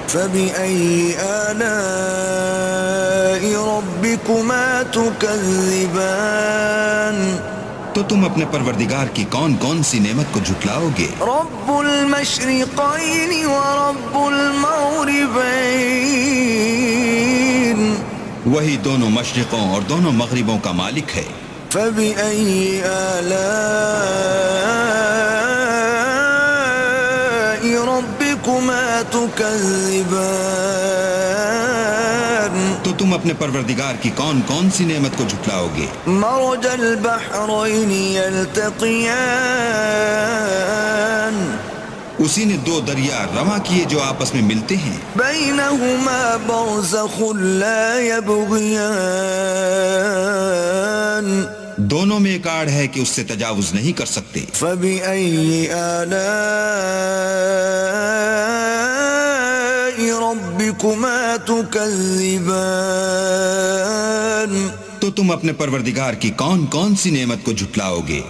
فبأي آلاء ربكما تكذبان تو تم اپنے پروردگار کی کون کون سی نعمت کو جھٹلاؤ گے؟ رب المشرقین ورب المغربین، وہی دونوں مشرقوں اور دونوں مغربوں کا مالک ہے۔ فبأي آلاء ربكما تكذبان تو تم اپنے پروردگار کی کون کون سی نعمت کو جھٹلاؤ گے؟ مرج البحرين يلتقيان، اسی نے دو دریا رواں کیے جو آپس میں ملتے ہیں، بينهما برزخ لا يبغيان، دونوں میں ایک آڑ ہے کہ اس سے تجاوز نہیں کر سکتے۔ فبأي آلاء ربكما تكذبان تو تم اپنے پروردگار کی کون کون سی نعمت کو جھٹلاؤ گے؟